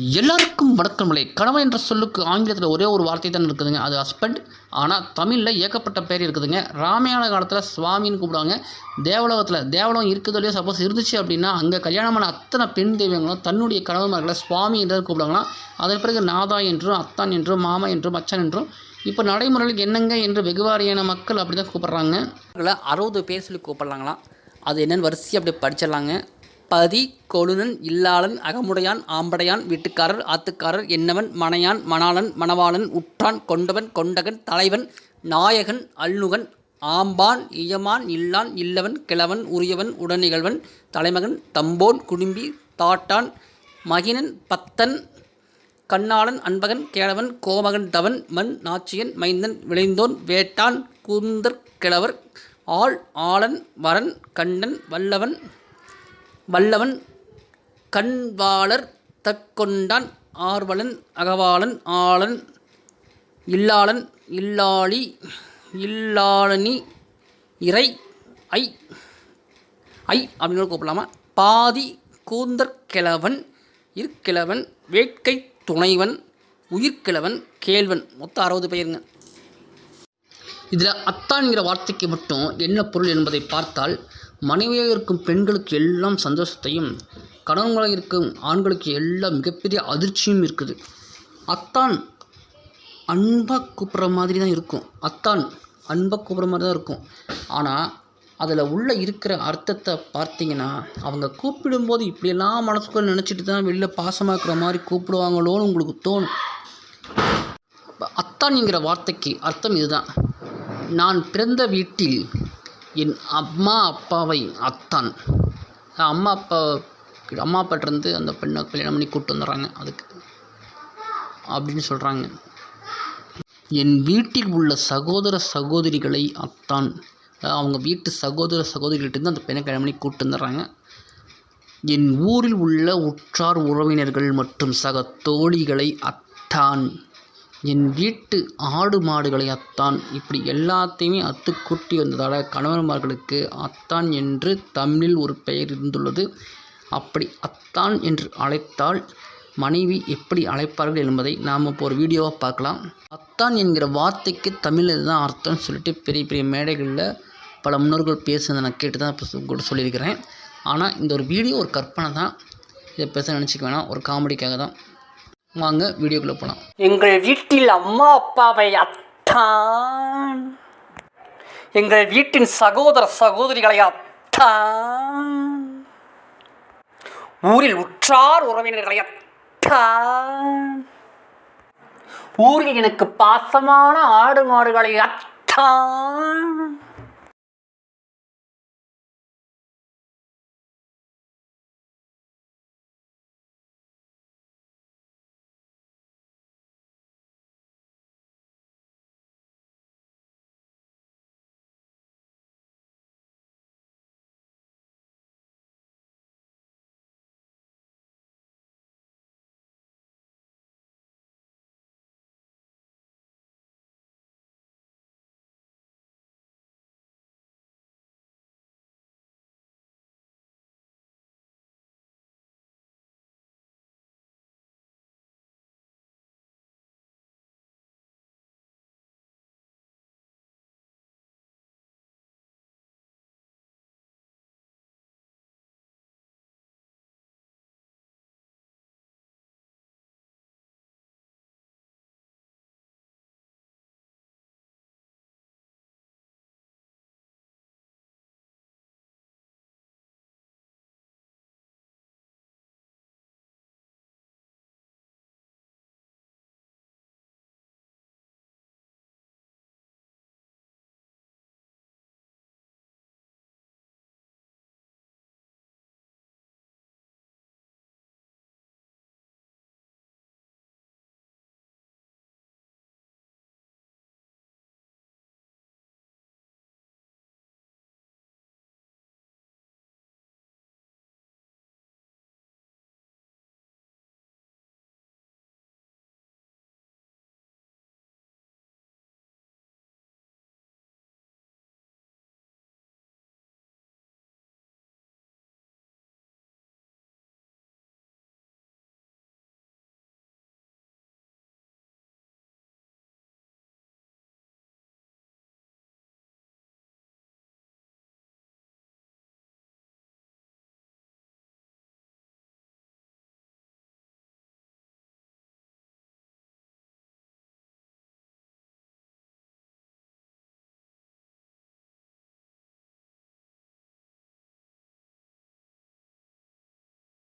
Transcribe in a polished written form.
எல்லாருக்கும் வணக்கங்களே. கணவன் என்ற சொல்லுக்கு ஆங்கிலத்தில் ஒரே ஒரு வார்த்தை தான் இருக்குதுங்க, அது ஹஸ்பண்ட். ஆனால் தமிழில் ஏகப்பட்ட பேர் இருக்குதுங்க. ராமாயண காலத்தில் சுவாமின்னு கூப்பிடுவாங்க. தேவலோகம் இருக்குதோ இல்லையோ, சப்போஸ் இருந்துச்சு அப்படின்னா அங்கே கல்யாணமான அத்தனை பெண் தெய்வங்களும் தன்னுடைய கணவன்மார்களை சுவாமி என்று கூப்பிடுவாங்களாம். அதன் பிறகு நாதா என்றும், அத்தான் என்றும், மாமா என்றும், மச்சான் என்றும், இப்போ நடைமுறையில் என்னங்க என்று வெகுவாரியான மக்கள் அப்படி தான் கூப்பிட்றாங்க. 60 பேர் சொல்லி கூப்பிட்றாங்களாம். அது என்னென்னு வரிசை அப்படி படிச்சிடலாங்க. பதி, கொழுனன், இல்லாளன், அகமுடையான், ஆம்படையான், வீட்டுக்காரர், ஆத்துக்காரர், என்னவன், மனையான், மணாளன், மணவாளன், உற்றான், கொண்டவன், கொண்டகன், தலைவன், நாயகன், அல்நுகன், ஆம்பான், இயமான், இல்லான், இல்லவன், கிழவன், உரியவன், உடனிகழ்வன், தலைமகன், தம்போன், குடும்பி, தாட்டான், மகினன், பத்தன், கண்ணாளன், அன்பகன், கேழவன், கோமகன், தவன், மண், நாச்சியன், மைந்தன், விளைந்தோன், வேட்டான், கூந்தற் கிழவர், ஆள், ஆளன், வரன், கண்டன், வல்லவன், கண்வாளர், தற்கொண்டான், ஆர்வலன், அகவாளன், ஆளன், இல்லாளன், இல்லாளி, இல்லாளனி, இறை, ஐ அப்படின்னு கூப்பிடலாமா. பாதி, கூந்தற் கிழவன், இருக்கிழவன், வேட்கை துணைவன், உயிர்கிழவன், கேள்வன். மொத்தம் 60 பேருங்க. இதில் அத்தான்கிற வார்த்தைக்கு மட்டும் என்ன பொருள் என்பதை பார்த்தால், மனைவியாக இருக்கும் பெண்களுக்கு எல்லாம் சந்தோஷத்தையும், கணவன்களாக இருக்கும் ஆண்களுக்கு எல்லாம் மிகப்பெரிய அதிர்ச்சியும் இருக்குது. அத்தான் அன்பாக கூப்பிட்ற மாதிரி தான் இருக்கும். ஆனால் அதில் உள்ளே இருக்கிற அர்த்தத்தை பார்த்தீங்கன்னா, அவங்க கூப்பிடும்போது இப்படியெல்லாம் மனசுக்குள்ள நினச்சிட்டு தான் வெளில பாசமாக இருக்கிற மாதிரி கூப்பிடுவாங்களோன்னு உங்களுக்கு தோணும். அத்தான்ங்கிற வார்த்தைக்கு அர்த்தம் இதுதான். நான் பிறந்த வீட்டில் என் அம்மா அப்பாவை அத்தான், அம்மா அப்பாட்டிருந்து அந்த பெண்ணை கல்யாணம் பண்ணி கூப்பிட்டு வந்துடுறாங்க அதுக்கு அப்படின்னு சொல்கிறாங்க. என் வீட்டில் உள்ள சகோதர சகோதரிகளை அத்தான், அவங்க வீட்டு சகோதர சகோதரிகிட்டேருந்து அந்த பெண்ணை கல்யாணம் பண்ணி கூப்பிட்டு வந்துடுறாங்க. என் ஊரில் உள்ள உற்றார் உறவினர்கள் மற்றும் சக தோழிகளை அத்தான், என் வீட்டு ஆடு மாடுகளை அத்தான், இப்படி எல்லாத்தையுமே அத்துக்கூட்டி வந்ததால் கணவன்மார்களுக்கு அத்தான் என்று தமிழில் ஒரு பெயர் இருந்துள்ளது. அப்படி அத்தான் என்று அழைத்தால் மனைவி எப்படி அழைப்பார்கள் என்பதை நாம் இப்போ ஒரு வீடியோவாக பார்க்கலாம். அத்தான் என்கிற வார்த்தைக்கு தமிழில் தான் அர்த்தம்னு சொல்லிட்டு பெரிய பெரிய மேடைகளில் பல முன்னோர்கள் பேசுனதை நான் கேட்டு தான் இப்போ கூட சொல்லியிருக்கிறேன். ஆனால் இந்த ஒரு வீடியோ ஒரு கற்பனை தான், இதை பேச நினச்சிக்க வேணாம், ஒரு காமெடிக்காக தான். வாங்க வீடியோக்குள்ளே போகலாம். எங்கள் வீட்டில் அம்மா அப்பாவை அத்தான், எங்கள் வீட்டின் சகோதர சகோதரிகளை அத்தான், ஊரில் உற்றார் உறவினர்களை அத்தான், ஊரில் எனக்கு பாசமான ஆடு மாடுகளை அத்தான்,